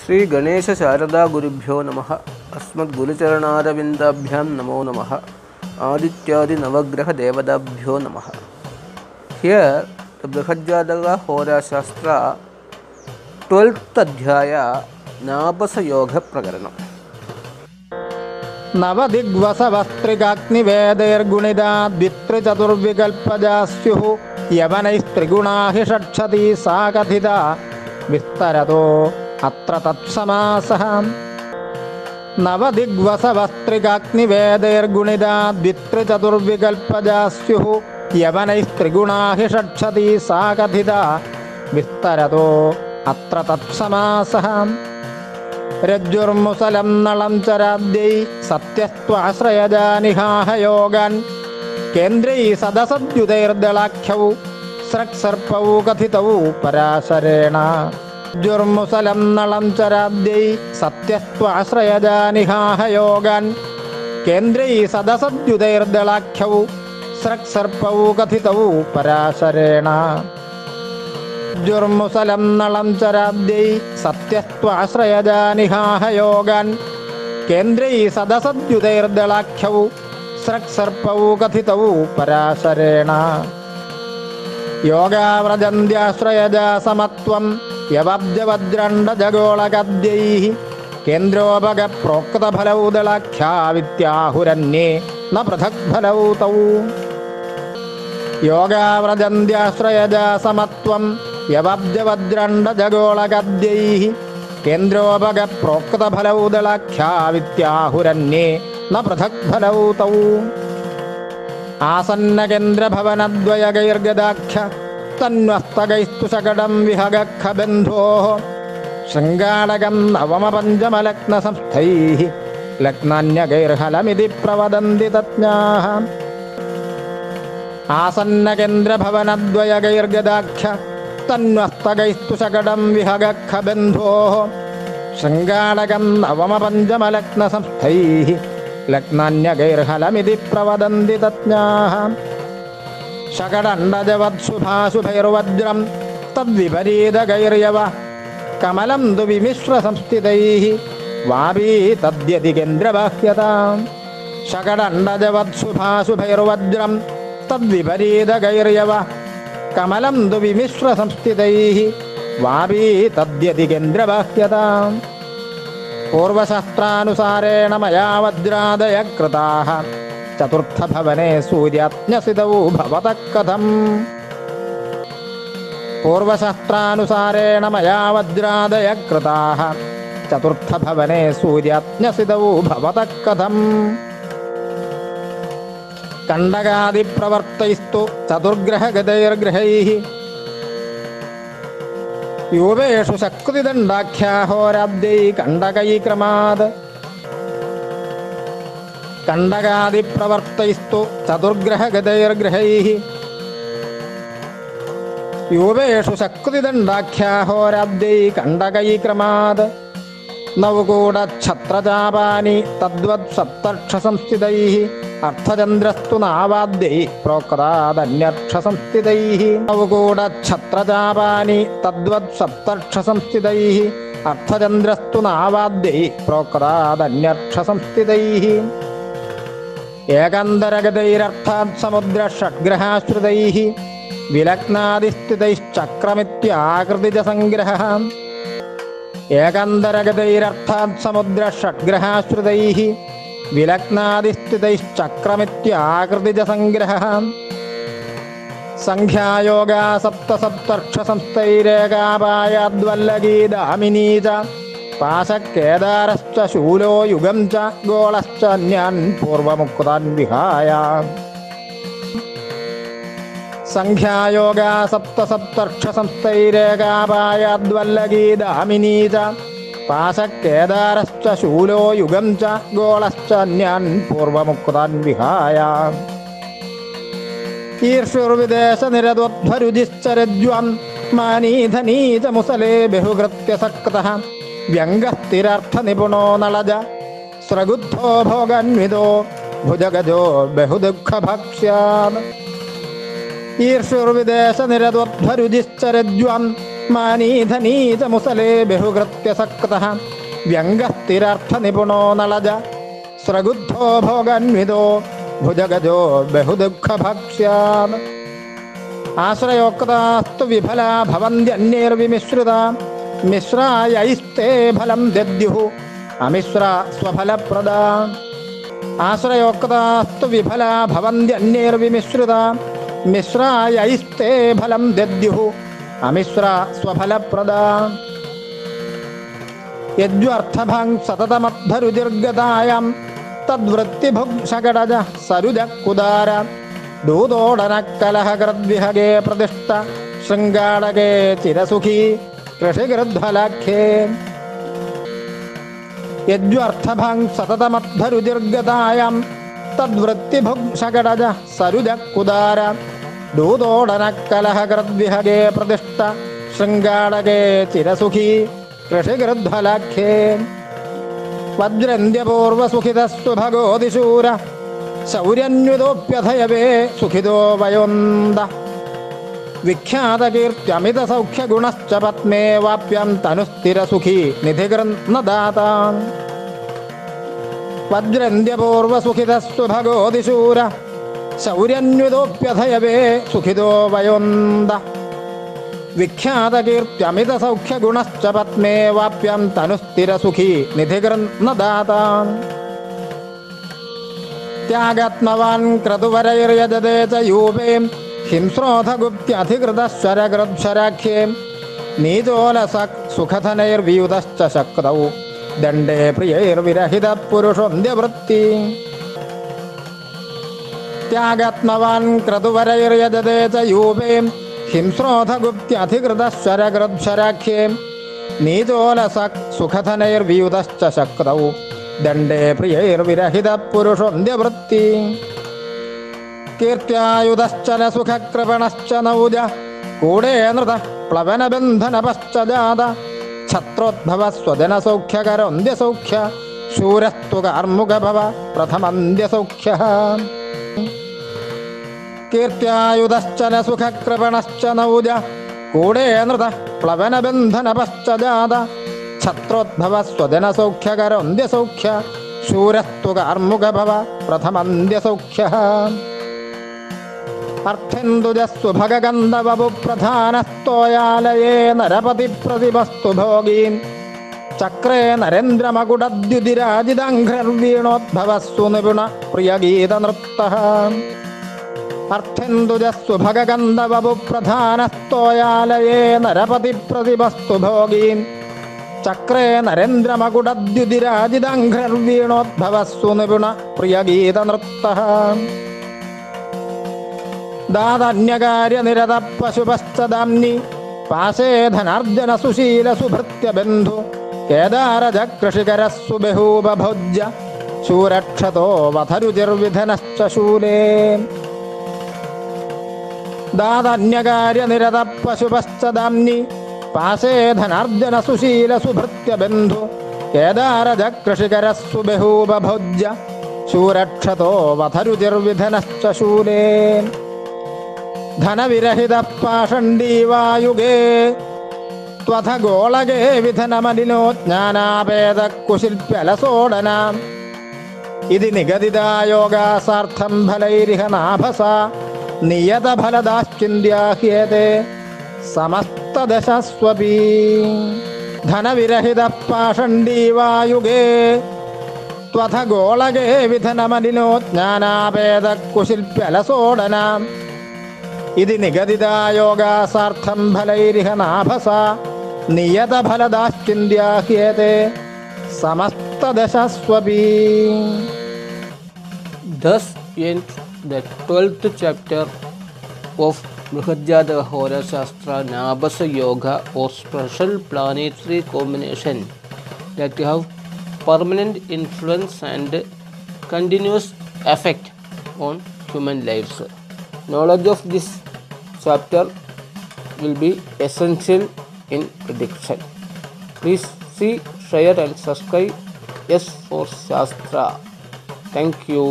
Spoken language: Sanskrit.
श्री गणेश शारदा गुरुभ्यो नमः। अस्मद्गुरुचरणारविन्दाभ्यां नमो नमः। आदित्यादि नवग्रह देवताभ्यो नमः. Here the Brihajjataka Hora Shastra 12th Adhyaya Nabasa Yoga Prakaranam. नवदिग्वसवस्त्रिकाग्निवेदैर्गुणिदा द्वित्रिचतुर्विकल्पजास्युः यवनैस्त्रिगुणाहि षट्छति सा कथिता विस्तरतो अत्र तत्समासः. नवदिग्वसवस्त्रिकाग्निवेदैर्गुणिदा द्वित्रिचतुर्विकल्पजास्युः यवनैस्त्रिगुणाहि षट्छति सा कथिता विस्तरतो अत्र तत्समासः. रज्जुर्मुसलं नलं चराब्दै सत्यस्त्वाश्रयजानिहाह योगान् केन्द्रै सदसद्युतैर्दलाख्यौ स्रक्सर्पौ कथितौ पराशरेण. रज्जुर्मुसलं नलं चराब्दै सत्यस्त्वाश्रयजानिहाह योगान् केन्द्रै सदसद्युतैर्दलाख्यौ स्रक्सर्पौ कथितौ पराशरेण. रज्जुर्मुसलं नलं चराब्दै सत्यस्त्वाश्रयजानिहाह योगान् केन्द्रै सदसद्युतैर्दलाख्यौ स्रक्सर्पौ कथितौ पराशरेण. योगाव्रजन्त्याश्रयजा समत्वं यवब्जवज्रण्डजगोळकद्यैः केन्द्रोपगप्रोक्तफलौ दलाख्या वित्याहुरन्ये न पृथक्फलौ तौ. योगाव्रजन्त्याश्रयजा समत्वं यवब्जवज्रण्डजगोळकद्यैः केन्द्रोपगप्रोक्तफलौ दलाख्या वित्याहुरन्ये न पृथक्फलौ तौ. आसन्नकेन्द्रभवनद्वयगैर्गदाख्य तन्वस्तगैस्तु शकटं विहगखबन्धोः शृङ्गालकं नवमपञ्चमलग्नसंस्थैः लग्नान्यगैर्हलमिति प्रवदन्ति तज्ञाः. आसन्नकेन्द्रभवनद्वयगैर्गदाख्य तन्वस्तगैस्तु शकटं विहगखबन्धोः शृङ्गालकं नवमपञ्चमलग्नसंस्थैः लग्नान्यगैर्हलमिति प्रवदन्ति तज्ञाः. शकटण्डजवत्शुभाशुभैर्वज्रं तद्विपरीतगैर्यव कमलं तु विमिश्रसंस्थितैः वापी तद्यति केन्द्रबाह्यताम्. शकटण्डजवत्शुभाशुभैर्वज्रं तद्विपरीतगैर्यव कमलं तु विमिश्रसंस्थितैः वापी तद्यति केन्द्रबाह्यताम्. पूर्वशास्त्रानुसारेण मया वज्रादय कृताः चतुर्थभवने सूर्याज्ञसितौ भवतः कथम्. पूर्वशास्त्रानुसारेण मया वज्रादय कृताः चतुर्थभवने सूर्याज्ञसितौ भवतः कथम्. कण्डकादिप्रवर्तैस्तु चतुर्ग्रहगतैर्ग्रहैः यूपेषु शक्तिदण्डाख्याहोराब्दै कण्डकैक्रमात्. कण्डकादिप्रवर्तैस्तु चतुर्ग्रहगतैर्ग्रहैः यूपेषु शक्तिदण्डाख्याहोराब्दै कण्डकैक्रमात्. नवकूटच्छत्रचापानि तद्वत्सप्तर्क्षसंस्थितैः अर्थचन्द्रस्तु नावाद्यै प्रोक्तादन्यर्क्षसंस्थितैः. नवकूटच्छत्रचापानि तद्वत्सप्तर्क्षसंस्थितैः अर्थचन्द्रस्तु नावाद्यै प्रोक्तादन्यर्क्षसंस्थितैः. एकन्दरगतैरर्थात् समुद्रषड्ग्रहाश्रितैः विलग्नादिस्थितैश्चक्रमित्याकृतिजसङ्ग्रहः. एकन्दरगतैरर्थात् समुद्रषड्ग्रहाश्रितैः विलग्नादिस्थितैश्चक्रमित्याकृतिजसङ्ग्रहः. संख्यायोगा सप्तसप्तर्क्षसंस्थैरेकापायाद्वल्लगी दामिनी च पाशकेदारश्च शूलो युगं च गोलश्च अन्यान् पूर्वमुक्तान् विहाय. संख्यायोगा सप्तसप्तर्क्षसंस्थैरेकापायाद्वल्लगी दामिनी च पाशकेदारश्च शूलो युगं च गोलश्च अन्यान् पूर्वमुक्तान् विहाय. ईर्ष्युर्विदेशनिरतोद्भरुजिश्च रज्ज्वं मानीधनी च मुसले बहुकृत्य सक्तः व्यङ्गस्थिरार्थनिपुणो नलज स्रगुद्धो भोगन्वितो भुजगजो बहुदुःखभक्ष्यात्. ईर्ष्युर्विदेशनिरतोद्भरुजिश्च रज्ज्वं മാനീധനീ ച മുസലേ ബഹുകൃത്യ സക്തഃ വ്യംഗസ്ഥിരാർത്ഥനിപുണോ നളജ സ്രഗുദ്ധോ ഭോഗാന്വിതോ ഭുജഗജോ ബഹുദുഃഖഭക്ഷ്യാത്. ആശ്രയോക്താസ്തു വിഫലാ ഭവന്ത്യന്യൈർവിമിശ്രിതാ മിശ്രായൈസ്തേ ഫലം ദദ്യുഃ അമിശ്രാ സ്വഫലപ്രദാ. ആശ്രയോക്താസ്തു വിഫലാ ഭവന്ത്യന്യൈർവിമിശ്രിതാ മിശ്രായൈസ്തേ ഫലം ദദ്യുഃ അമിശ്രാ സ്വഫലപ്രദാ. യജ്വർത്ഥഭംഗ സതതമദ്ധരുചിർഗതായാം തദ്വൃത്തിഭുക്ഷകടജ സരുജകുദാര ദൂതോടനക്കലഹകൃദ്വിഹഗേ പ്രതിഷ്ഠ ശൃംഗാടകേ ചിരസുഖീ കൃഷികൃദ്ഫലാഖ്യേ. യജ്വർത്ഥഭംഗ സതതമദ്ധരുചിർഗതായാം തദ്വൃത്തിഭുക്ഷകടജ സരുജകുദാര ദൂതോടനക്കലഹകൃദ്വിഹഗേ പ്രതിഷ്ഠ ശൃംഗാടകേ ചിരസുഖീ കൃഷികൃദ്ഫലാഖ്യേ. വജ്രന്ത്യപൂർവസുഖിതസ്തു ഭഗോതിശൂര ശൗര്യന്വിതോപ്യഥയവേ സുഖിതോ വയോന്ദ. വിഖ്യാതകീർത്യമിതസൗഖ്യഗുണശ്ച പത്മേ വാപ്യം തനുസ്ഥിരസുഖീ നിധികൃന്നദാതാ. വജ്രന്ത്യപൂർവസുഖിതസ്തു ഭഗോതിശൂര ശൗര്യന്വിതോപ്യഥയവേ സുഖിതോ വയോന്ദ. വിഖ്യാതകീർത്യമിതസൗഖ്യഗുണശ്ച പത്മേ വാപ്യം തനുസ്ഥിരസുഖീ നിധികൃന്നദാതാ. ത്യാഗാത്മവാൻ ക്രതുവരൈർയജതേ ച യൂപേ ഹിംസ്രോധഗുപ്ത്യധികൃതശ്വരകൃദ്ശരാഖ്യേ. നീചോലസക് സുഖധനൈർവിയുതശ്ച ശക്തൗ ദണ്ഡേ പ്രിയൈർവിരഹിത പുരുഷോന്ത്യവൃത്തി. ത്യാഗാത്മവാൻ ക്രതുവരൈർയജതേ ച യൂപേ ഹിംസ്രോധഗുപ്ത്യധികൃതശ്വരകൃദ്ശരാഖ്യേ. നീചോലസക് സുഖധനൈർവിയുതശ്ച ശക്തൗ ദണ്ഡേ പ്രിയൈർവിരഹിത പുരുഷോന്ത്യവൃത്തി. കീർത്യായുധശ്ചല സുഖകൃപണശ്ച നൗജ കൂടേ നൃത പ്ലവനബന്ധനപശ്ചജാത. ഛത്രോദ്ഭവ സ്വജനസൗഖ്യകരോന്ത്യസൗഖ്യ ശൂരസ്തു കാർമുകഭവ പ്രഥമന്ത്യസൗഖ്യഃ. കീർത്യായുധശ്ചല സുഖകൃപണശ്ച നൗജ കൂടേ നൃത പ്ലവനബന്ധനപശ്ചജാത. ഛത്രോദ്ഭവ സ്വജനസൗഖ്യകരോന്ത്യസൗഖ്യ ശൂരസ്തു കാർമുകഭവ പ്രഥമന്ത്യസൗഖ്യഃ. അർത്ഥേന്ദുജസ്സു ഭഗഗന്ധവപു പ്രധാനസ്തോയാലയേ നരപതി പ്രതിമസ്തു ഭോഗീൻ. ചക്രേ നരേന്ദ്രമകുടദ്യുതിരാജിതാഘ്രർവീണോദ്ഭവസ്സു നിപുണ പ്രിയഗീതനൃത്തഃ. അർത്ഥേന്ദുജസ്സു ഭഗഗന്ധവപു പ്രധാനസ്തോയാലയേ നരപതി പ്രതിമസ്തു ഭോഗീൻ. ചക്രേ നരേന്ദ്രമകുടദ്യുതിരാജിതാഘ്രർവീണോദ്ഭവസ്സു നിപുണ പ്രിയഗീതനൃത്തഃ. ദാതന്യകാര്യനിരത പശുപശ്ചദാംനി പാശേ ധനാർജന സുശീല സുഭൃത്യബന്ധു. കേദാരജകൃഷികരസ്സു ബഹൂബഭോജ്യ ശൂരക്ഷതോ വധരുചിർവിധനശ്ച ശൂലേ. ദാതന്യകാര്യനിരത പശുപശ്ചദാംനി പാശേ ധനാർജന സുശീല സുഭൃത്യബന്ധു. കേദാരജകൃഷികരസ്സു ബഹൂബഭോജ്യ ശൂരക്ഷതോ വധരുചിർവിധനശ്ച ശൂലേ. ധനവിരഹിത പാഷണ്ഡീവായുഗേ ത്വഥ ഗോളകേ വിധനമലിനോ ജ്ഞാനാപേദക്കുശില്പ്യലസോടന. ഇതി നിഗദിതായോഗാസാർത്ഥം ഫലൈരിഹ നാഭസ നിയതഫലദാശ്ചിന്യാഹ്യേതേ സമസ്തദശസ്വപി. ധനവിരഹിത പാഷണ്ഡീവായുഗേ ത്വഥ ഗോളകേ വിധനമലിനോ ജ്ഞാനാപേദക്കുശില്പ്യലസോടന. ഇതി നിഗദിതായോഗാസാർത്ഥം ഫലൈരിഹ നാഭസ നിയതഫലദാശ്ചിന്യാഹ്യേതേ സമസ്തദശസ്വപി. Thus ends the 12th chapter of Brihadjataka Hora Shastra Nabasa Yoga, or special planetary combination that have permanent influence and continuous effect on human lives. Knowledge of this chapter will be essential in prediction. Please see, share and subscribe S for Shastra. Thank you.